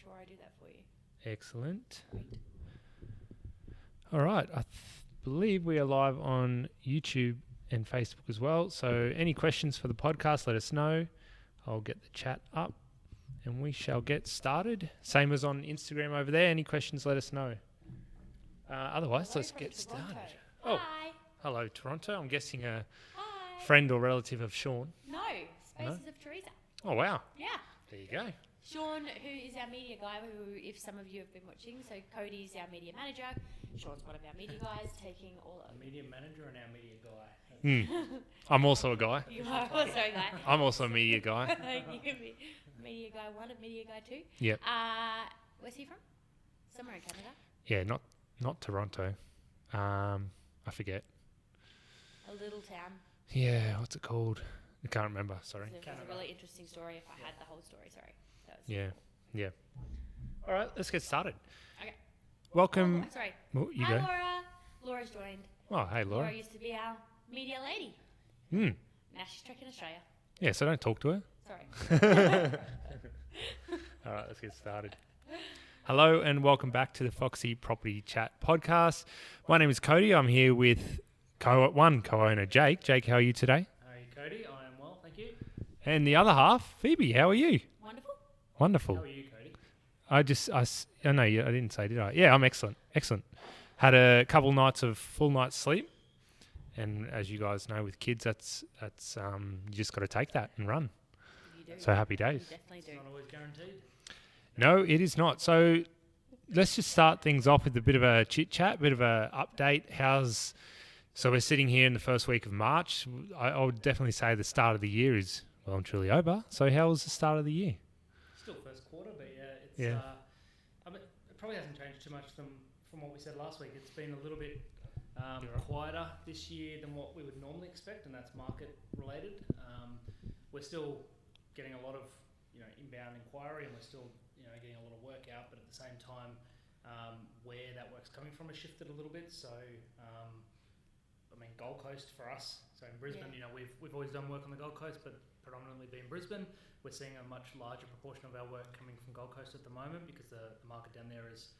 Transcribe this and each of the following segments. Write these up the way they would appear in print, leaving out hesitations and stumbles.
sure I do that for you. Excellent. Great. All right. I believe we are live on YouTube and Facebook as well. So any questions for the podcast, let us know. I'll get the chat up and we shall get started. Same as on Instagram over there. Any questions, let us know. Otherwise, Hello let's from get Toronto. started. Oh, Hi. hello, Toronto. I'm guessing a Hi. friend or relative of Sean. No, Spaces of Teresa. Oh, wow. Yeah. There you go. Sean, who is our media guy, who, if some of you have been watching, so Cody's our media manager. Sean's one of our media guys, taking all of... Media manager and our media guy. I'm also a guy. You are also a guy. I'm also a media guy. You can be media guy 1 and media guy 2. Yep. Where's he from? Somewhere in Canada. Yeah, not Toronto. I forget. A little town. Yeah, what's it called? I can't remember. Sorry. It was a really interesting story if I had the whole story, sorry. That was Yeah. All right, let's get started. Okay. Welcome. Oh, sorry. Oh, you Hi, go. Laura. Laura's joined. Oh, hey, Laura Laura. used to be our media lady. Now she's tracking Australia. Yeah, so don't talk to her. Sorry. All right, let's get started. Hello and welcome back to the Foxy Property Chat podcast. My name is Cody. I'm here with co-owner Jake. Jake, how are you today? Hey, Cody. I am well, thank you. And the other half, Phoebe, how are you? Wonderful. Wonderful. How are you, Cody? I know I didn't say, did I? Yeah, I'm excellent. Had a couple nights of full night's sleep. And as you guys know, with kids, that's you just got to take that and run. You do. So happy days. You definitely It's do. not always guaranteed. No, it is not. So let's just start things off with a bit of a chit chat, bit of a update. So we're sitting here in the first week of March. I would definitely say the start of the year is well and truly over. So how was the start of the year? Still first quarter, but yeah, it's. Yeah. I mean, it probably hasn't changed too much from what we said last week. It's been a little bit quieter this year than what we would normally expect, and that's market related. We're still getting a lot of inbound inquiry, and we're still getting a lot of work out. But at the same time, where that work's coming from has shifted a little bit. So I mean, Gold Coast for us. So in Brisbane, we've always done work on the Gold Coast, but predominantly being Brisbane, we're seeing a much larger proportion of our work coming from Gold Coast at the moment because the market down there is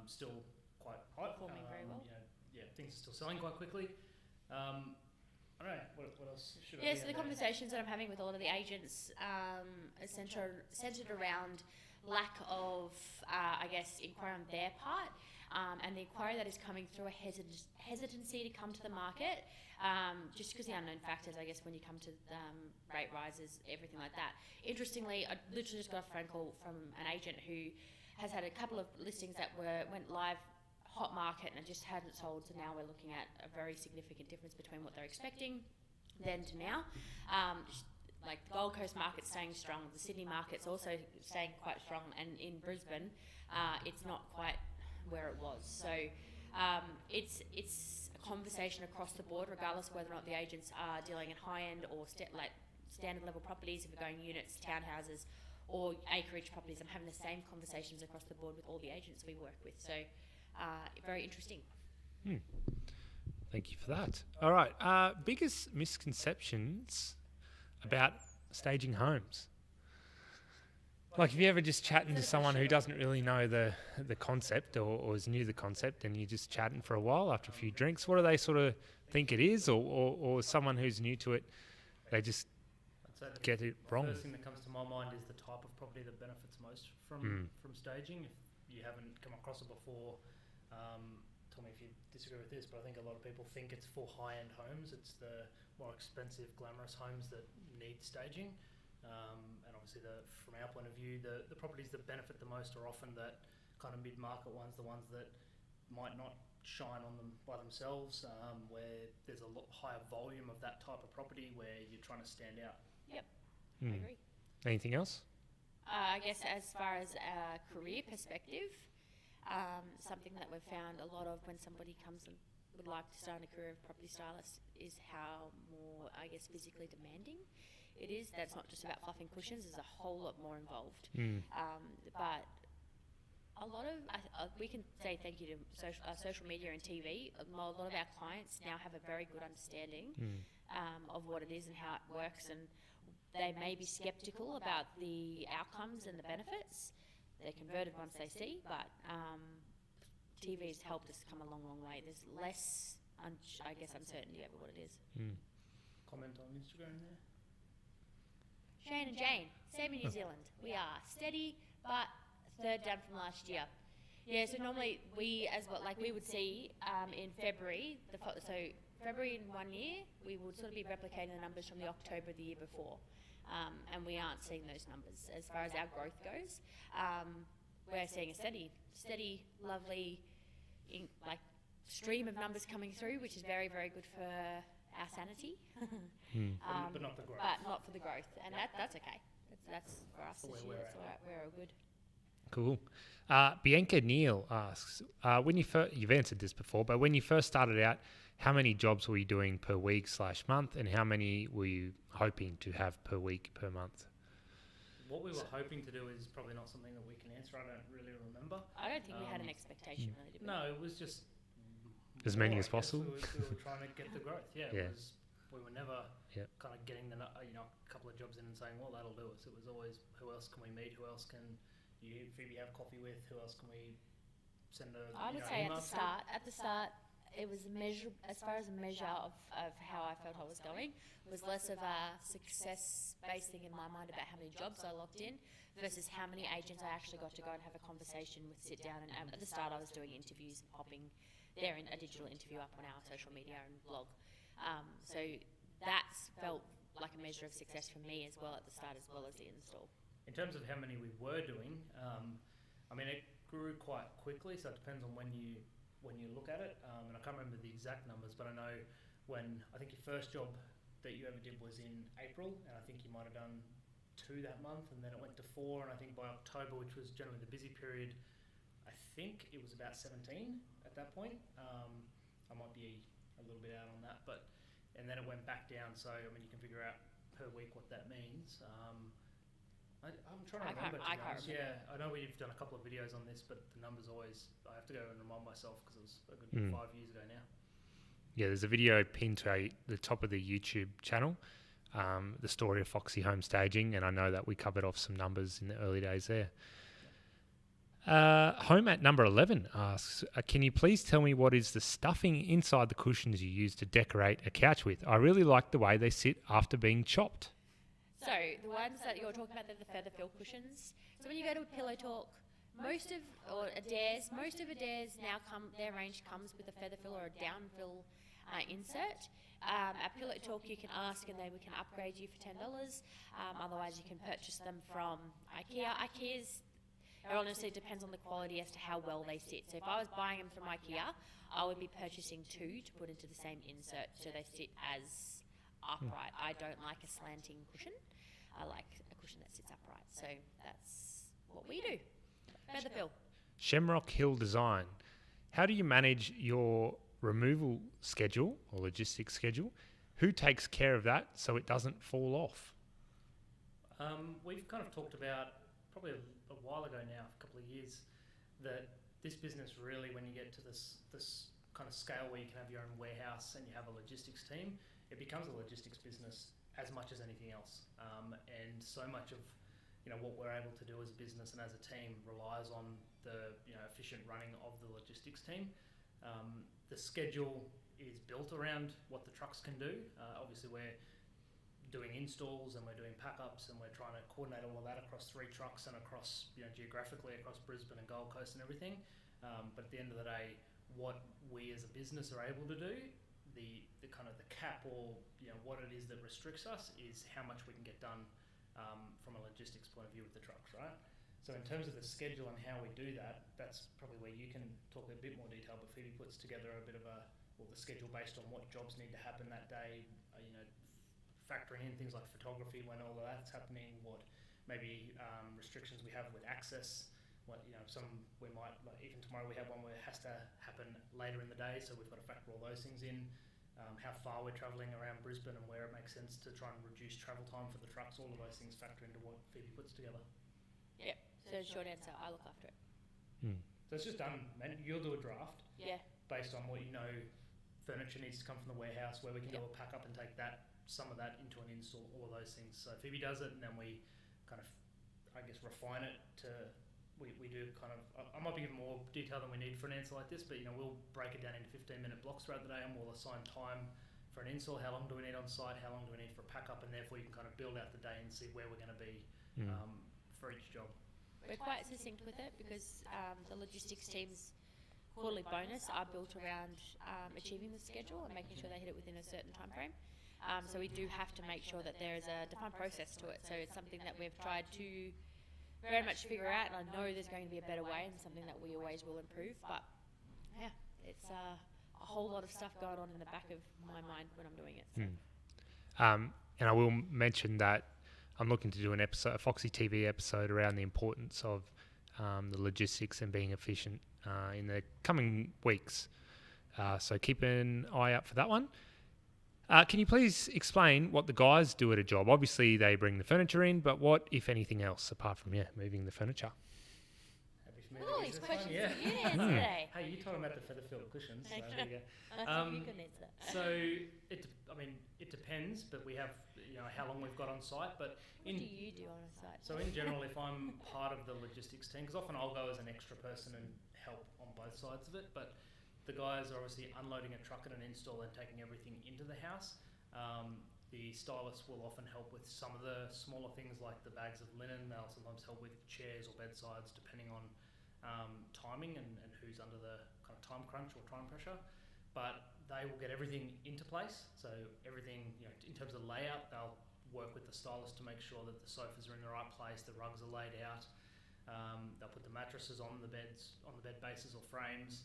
still quite hot. Performing very well. Things are still selling quite quickly. I don't know, what else should Yeah, I so the conversations that I'm having with all of the agents are centred around lack of, inquiry on their part, and the inquiry that is coming through a hesitancy to come to the market, just because the unknown factors, I guess, when you come to rate rises, everything like that. Interestingly, I literally just got a phone call from an agent who has had a couple of listings that went live hot market and it just hadn't sold, so now we're looking at a very significant difference between what they're expecting then to now. Like the Gold Coast market's staying strong, the Sydney market's also staying quite strong, and in Brisbane it's not quite where it was. So it's a conversation across the board, regardless of whether or not the agents are dealing in high-end or standard level properties, if we're going units, townhouses or acreage properties. I'm having the same conversations across the board with all the agents we work with. So very interesting. Thank you for that. All right. Biggest misconceptions about staging homes? Like, if you ever just chatting to someone who doesn't really know the concept or is new to the concept, and you're just chatting for a while after a few drinks, what do they sort of think it is? Or someone who's new to it, they just I'd say get it wrong? The first thing that comes to my mind is the type of property that benefits most from staging. If you haven't come across it before, tell me if you disagree with this, but I think a lot of people think it's for high-end homes. It's the more expensive, glamorous homes that need staging. And obviously, from our point of view, the properties that benefit the most are often that kind of mid-market ones, the ones that might not shine on them by themselves, where there's a lot higher volume of that type of property where you're trying to stand out. Yep, I agree. Anything else? I guess as far as a career perspective, something that we've found a lot of when somebody comes and would like to start a career of property stylist is how more, I guess, physically demanding it is. That's not just about fluffing cushions. There's a whole lot more involved. But a lot of, we can say thank you to social media and TV. A lot of our clients now have a very good understanding of what it is and how it works, and they may be sceptical about the outcomes and the benefits, they're converted once they see, but TV's helped us come a long, long way. There's less, I guess, uncertainty over what it is. Comment on Instagram there. Shane and Jane, same in New Zealand. We are steady, but third down from last year. Yeah, so normally we, as what like we would see in February, so February in 1 year, we would sort of be replicating the numbers from the October of the year before, and we aren't seeing those numbers as far as our growth goes. We're seeing a steady, lovely, stream of numbers coming through, which is very, very good for our sanity. But not the growth. But not for the growth, and that's okay. That's for us For this where year. we're That's we're all good. Cool. Bianca Neal asks, when you've answered this before, but when you first started out, how many jobs were you doing per week/month, and how many were you hoping to have per week, per month? What we were hoping to do is probably not something that we can answer. I don't really remember. I don't think we had an expectation, really, did we? No, it was just As many more, as I guess. possible? We were trying to get the growth. Yeah, Yeah. We were never Yep. kind of getting a couple of jobs in and saying, well, that'll do us. It was always, who else can we meet? Who else can Phoebe have coffee with? Who else can we send a I would say email at the start, it was a measure, as far as a measure of how I felt I was going, was less of a success-based thing in my mind about how many jobs I locked in versus how many agents I actually got to go and have a conversation with, sit down, and at the start I was doing interviews and popping there in a digital interview up on our social media and blog. So that's felt like a measure of success for me as well at the start, as well as the install. In terms of how many we were doing, I mean, it grew quite quickly, so it depends on when you look at it. And I can't remember the exact numbers, but I know I think your first job that you ever did was in April, and I think you might have done 2 that month, and then it went to 4, and I think by October, which was generally the busy period, I think it was about 17 at that point. I might be a little bit out on that, and then it went back down, so I mean, you can figure out per week what that means. I'm trying to remember. I can't remember. Yeah, I know we've done a couple of videos on this, but the numbers always, I have to go and remind myself because it was a good 5 years ago now. Yeah, there's a video pinned to the top of the YouTube channel, the story of Foxy Home Staging, and I know that we covered off some numbers in the early days there. Home at number 11 asks, can you please tell me what is the stuffing inside the cushions you use to decorate a couch with? I really like the way they sit after being chopped. So the ones that you're talking about, they're the feather fill cushions. So when you go to a Pillow Talk, most of Adairs now their range comes with a feather fill or a down fill insert. At Pillow Talk, you can ask and we can upgrade you for $10. Otherwise, you can purchase them from IKEA. IKEA's, it honestly depends on the quality as to how well they sit. So if I was buying them from IKEA, I would be purchasing 2 to put into the same insert so they sit as upright. I don't like a slanting cushion. I like a cushion that sits upright. So that's what we do. Feather fill. Shamrock Hill Design. How do you manage your removal schedule or logistics schedule? Who takes care of that so it doesn't fall off? We've kind of talked about probably a while ago now, a couple of years, that this business really, when you get to this kind of scale where you can have your own warehouse and you have a logistics team, it becomes a logistics business as much as anything else. And so much of what we're able to do as a business and as a team relies on the efficient running of the logistics team. The schedule is built around what the trucks can do. Obviously, we're doing installs and we're doing pack-ups and we're trying to coordinate all of that across 3 trucks and across geographically across Brisbane and Gold Coast and everything. But at the end of the day, what we as a business are able to do, the kind of the cap or what it is that restricts us is how much we can get done from a logistics point of view with the trucks, right? So in terms of the schedule and how we do that, that's probably where you can talk a bit more detail. But Phoebe puts together a bit of the schedule based on what jobs need to happen that day. Factoring in things like photography when all of that's happening, what maybe restrictions we have with access. What we might, like even tomorrow we have one where it has to happen later in the day, so we've got to factor all those things in. How far we're travelling around Brisbane and where it makes sense to try and reduce travel time for the trucks. All of those things factor into what Phoebe puts together. Yeah. So short answer, I look after it. So it's just done. You'll do a draft. Yeah. Based on what furniture needs to come from the warehouse, where we can do a pack up and take some of that into an install, all of those things. So Phoebe does it, and then we kind of, I guess, refine it to we do kind of, I might be giving more detail than we need for an install like this, but we'll break it down into 15-minute blocks throughout the day, and we'll assign time for an install. How long do we need on site? How long do we need for a pack up? And therefore you can kind of build out the day and see where we're going to be for each job. We're quite succinct with it because the logistics team's quarterly bonus are built around achieving the schedule and making sure they hit it within a certain time frame. So we do have to make sure that there is a defined process to it. So it's something that we've tried to very much figure out, and I know there's going to be a better way and something that we always will improve. But yeah, it's a whole lot of stuff going on in the back of my mind when I'm doing it. So. And I will mention that I'm looking to do a Foxy TV episode around the importance of the logistics and being efficient in the coming weeks. So keep an eye out for that one. Can you please explain what the guys do at a job? Obviously, they bring the furniture in, but what, if anything else, apart from, moving the furniture? Happy for me to All answer these this questions one, yeah. for you to answer today. Hey, you told them about the feather-filled cushions, so there you go. You can answer. So, it depends, but we have, how long we've got on site, but What do you do on a site? So in general, if I'm part of the logistics team, because often I'll go as an extra person and help on both sides of it, but the guys are obviously unloading a truck at an install and taking everything into the house. The stylists will often help with some of the smaller things like the bags of linen. They'll sometimes help with chairs or bedsides, depending on timing and who's under the kind of time crunch or time pressure. But they will get everything into place. So everything, in terms of layout, they'll work with the stylist to make sure that the sofas are in the right place, the rugs are laid out. They'll put the mattresses on the beds, on the bed bases or frames.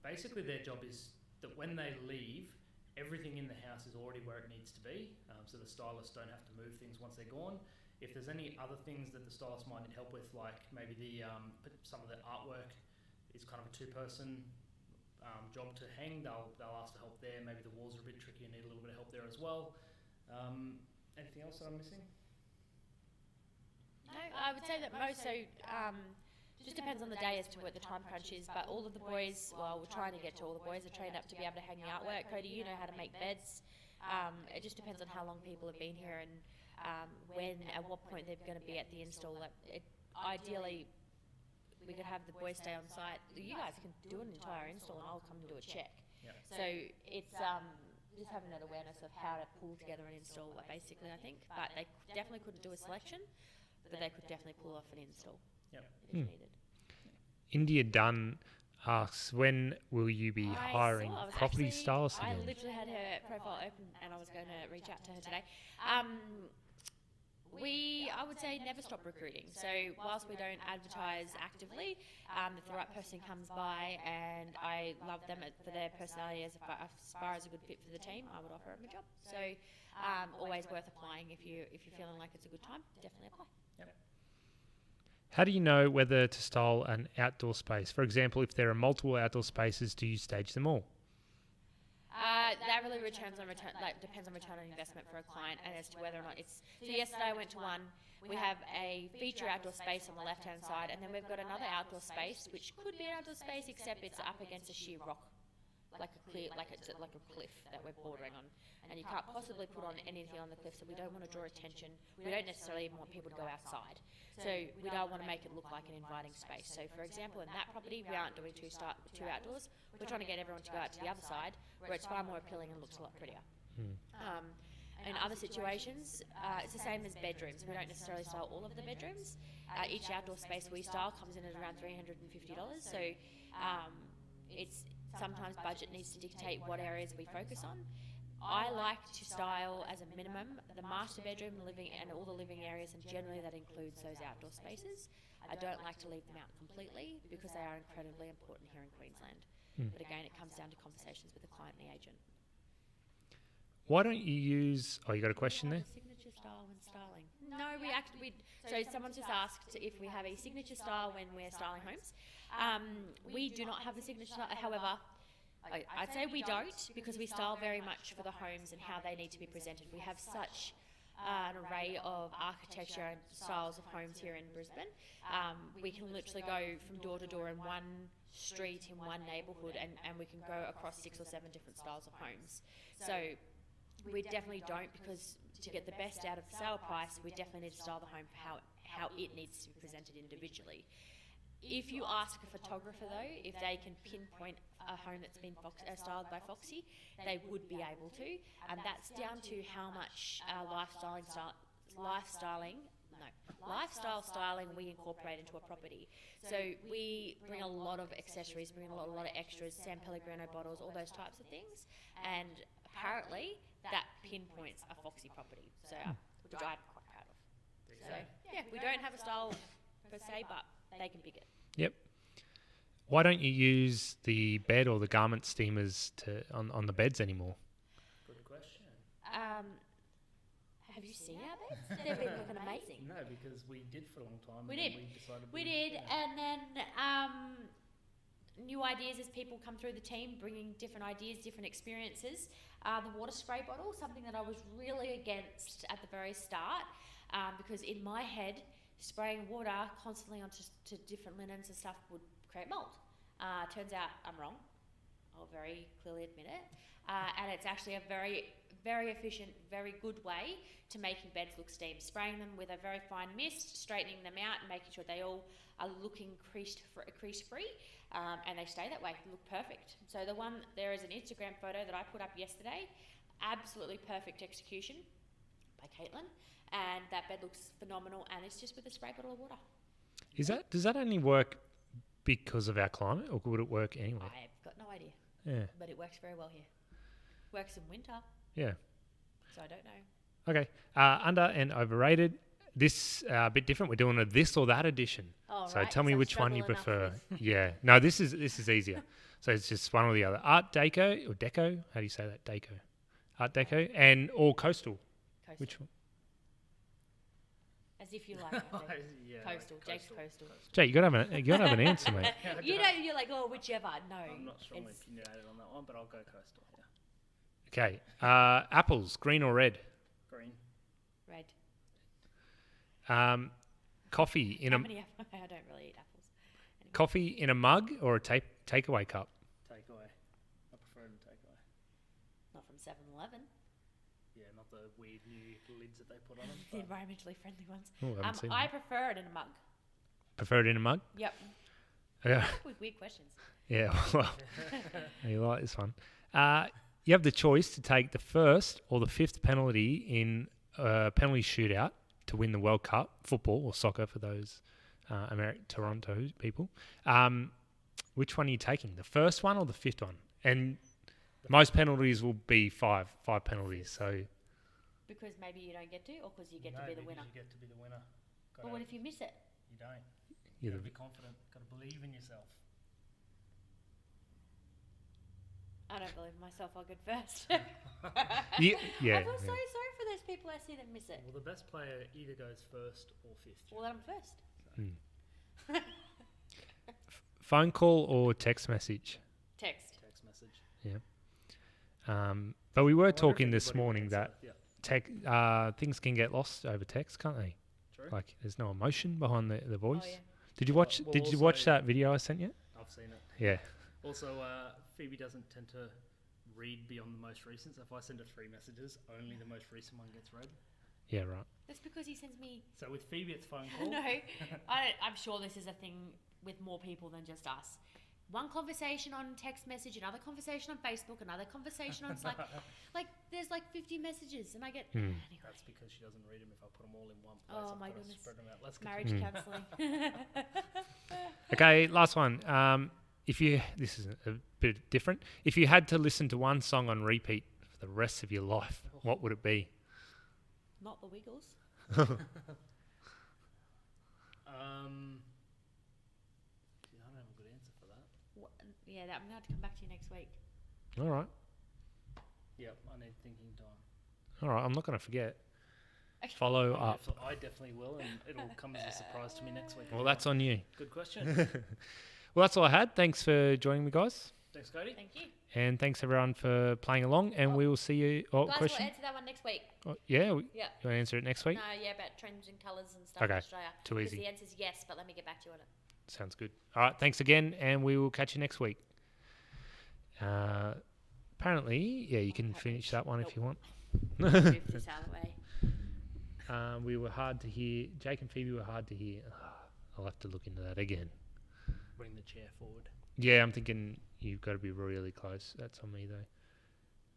Basically, their job is that when they leave, everything in the house is already where it needs to be, so the stylists don't have to move things once they're gone. If there's any other things that the stylist might need help with, like maybe some of the artwork is kind of a two-person job to hang, they'll ask for help there. Maybe the walls are a bit tricky and need a little bit of help there as well. Anything else that I'm missing? No, I would say that most, just depends on the day as to what the time crunch is, but all of the boys, well, we're trying to get to all the boys, are trained up to be able to hang the artwork. Cody, you know how to make beds. It just depends on how long people have been here and at what point they're going to be at the install. Ideally, we could have the boys stay on site. You guys can do an entire install and I'll come and do a check. Yeah. So it's just having that awareness of how to pull together an install, basically, I think. But they definitely couldn't do a selection, but they could definitely pull off an install if needed. India Dunn asks, when will you be hiring property stylists again? I literally had her profile open and I was going to reach out to her today. I would say never stop recruiting. So whilst we don't advertise actively, if the right person comes by and I love them for their personality as far as a good fit for the team, I would offer them a job. So always worth applying if you're feeling like it's a good time. Definitely apply. Yep. How do you know whether to style an outdoor space? For example, if there are multiple outdoor spaces, do you stage them all? That really depends on return on investment for a client and as to whether or not it's. So yesterday I went to one. We have a feature outdoor space on the left-hand side, and then we've got another outdoor space which could be an outdoor space, except it's up against a sheer rock, like a cliff that we're bordering on, and you can't possibly put on anything on the cliff. So we don't want to draw attention. We don't necessarily even want people to go outside. So we don't want to make it look like an inviting space. So for example, in that property, we aren't doing two outdoors. We're trying to get everyone to go out to the other side, where it's far more appealing and looks a lot prettier. In other situations, it's the same as bedrooms. We don't necessarily style all of the bedrooms. Each outdoor space we style comes in at around $350. So it's sometimes budget needs to dictate what areas we focus on. I like to style as a minimum the master bedroom, living, and all the living areas, and generally that includes those outdoor spaces. I don't like to leave them out completely because they are incredibly important here in Queensland. But again, it comes down to conversations with the client and the agent. Why don't you use... Oh, you got a question there? Signature style when styling. No, so someone just asked if we have a signature style when we're styling homes. We do not have a signature style. However, I'd say we don't, because we style very much for the homes and how they need to be presented. We have such an array of architecture and styles of homes here in Brisbane. We can literally go from door to door in one street in one neighbourhood, and we can go across 6 or 7 different styles of homes. So we definitely don't, because to get the best out of the sale price, we definitely need to style the home for how it needs to be presented individually. If you ask a photographer though, if they can pinpoint a home that's been styled by Foxy, they would be able to, and that's down to how much lifestyle styling we incorporate into a property. So we bring a lot of accessories, bring a lot of extras, San Pellegrino bottles, all those types of things, and apparently that pinpoints a Foxy property, so which I'm quite proud of. So yeah, we don't have a style per se, but they can pick it. Yep. Why don't you use the bed or the garment steamers on the beds anymore? Good question. Have you seen our beds? They've been looking amazing. No, because we did for a long time. We and did. We decided We did, and then new ideas as people come through the team, bringing different ideas, different experiences. The water spray bottle, something that I was really against at the very start, because in my head, spraying water constantly onto different linens and stuff would create mold. Turns out I'm wrong. I'll very clearly admit it. And it's actually a very, very efficient, very good way to making beds look steam. Spraying them with a very fine mist, straightening them out, and making sure they all are looking crease free, and they stay that way. Look perfect. So there is an Instagram photo that I put up yesterday. Absolutely perfect execution by Caitlin, and that bed looks phenomenal. And it's just with a spray bottle of water. Does that only work because of our climate, or would it work anyway? I've got no idea. Yeah. But it works very well here. Works in winter, Yeah. so I don't know. Okay. Under and overrated. This a bit different. We're doing a this or that edition. Oh, So right, tell me so I which one you struggle enough prefer. with- Yeah. No, this is easier. So it's just one or the other. Art Deco or Deco? How do you say that? Deco. Art Deco or Coastal. Coastal. Which one? As if you like it. Yeah, Coastal, Jake's Coastal. Jay, you gotta have an answer, mate. You know, you're like, oh, whichever. No. I'm not strongly it's- opinionated on that one, but I'll go coastal. Yeah. Okay. Apples, green or red? Green. Red. Coffee in How a many apples? I don't really eat apples. Anyway. coffee in a mug or a takeaway cup? Takeaway. I prefer the takeaway. Not from 7-Eleven. Yeah, not the weird new lids that they put on them. The but environmentally friendly ones. Oh, I haven't seen I that. prefer it in a mug. Prefer it in a mug? Yep. Yeah. With weird questions. Yeah. Well, you like this one. You have the choice to take the first or the fifth penalty in a penalty shootout to win the World Cup, football or soccer for those Toronto people. Which one are you taking? The first one or the fifth one? And most penalties will be five penalties. So Because maybe you don't get to, or because you get no, to be the because winner. You get to be the winner. But what if you miss it? You don't? you're Got the to be confident. Got to believe in yourself. I don't believe myself. I'll get first. yeah. I feel so sorry for those people I see that miss it. Well, the best player either goes first or fifth. Well, then I'm first. Phone call or text message? Text. Text message. But we I were wonder if talking this everybody morning would that answer. things can get lost over text, can't they? True. Like there's no emotion behind the voice. Oh, yeah. Did you watch? Well, did you watch also- that video I sent you? I've seen it. Yeah. Also, Phoebe doesn't tend to read beyond the most recent. So if I send her 3 messages, only the most recent one gets read. Yeah. Right. That's because he sends me. So with Phoebe, it's phone call. No, I'm sure this is a thing with more people than just us. One conversation on text message, another conversation on Facebook, another conversation on Slack. Like, there's like 50 messages, and I get. Anyway, That's because she doesn't read them if I put them all in one place. Oh, I've my gotta goodness. Spread them out. Let's marriage counselling. Okay. Last one. This is a bit different. If you had to listen to one song on repeat for the rest of your life, what would it be? Not the Wiggles. I don't have a good answer for that. What, yeah, I'm going to have to come back to you next week. All right. Yep, I need thinking time. All right. I'm not going to forget. Okay. Follow up. I definitely will, and it'll come as a surprise to me next week. Well, that's on you. Good question. Well, that's all I had. Thanks for joining me, guys. Thanks, Cody. Thank you. And thanks everyone for playing along. And we will see you. Oh, Guys, question? we'll answer that one next week. Oh, yeah. You Yeah. want to answer it next week? No, yeah, about trends and colours and stuff Okay, in Australia. too 'Cause easy. The answer's yes, but let me get back to you on it. Sounds good. All right. Thanks again. And we will catch you next week. Apparently, yeah, you can finish that one if you want. Move this out of the way. We were hard to hear. Jake and Phoebe were hard to hear. I'll have to look into that again. Bring the chair forward. Yeah, I'm thinking you've got to be really close. That's on me though.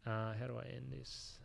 How do I end this?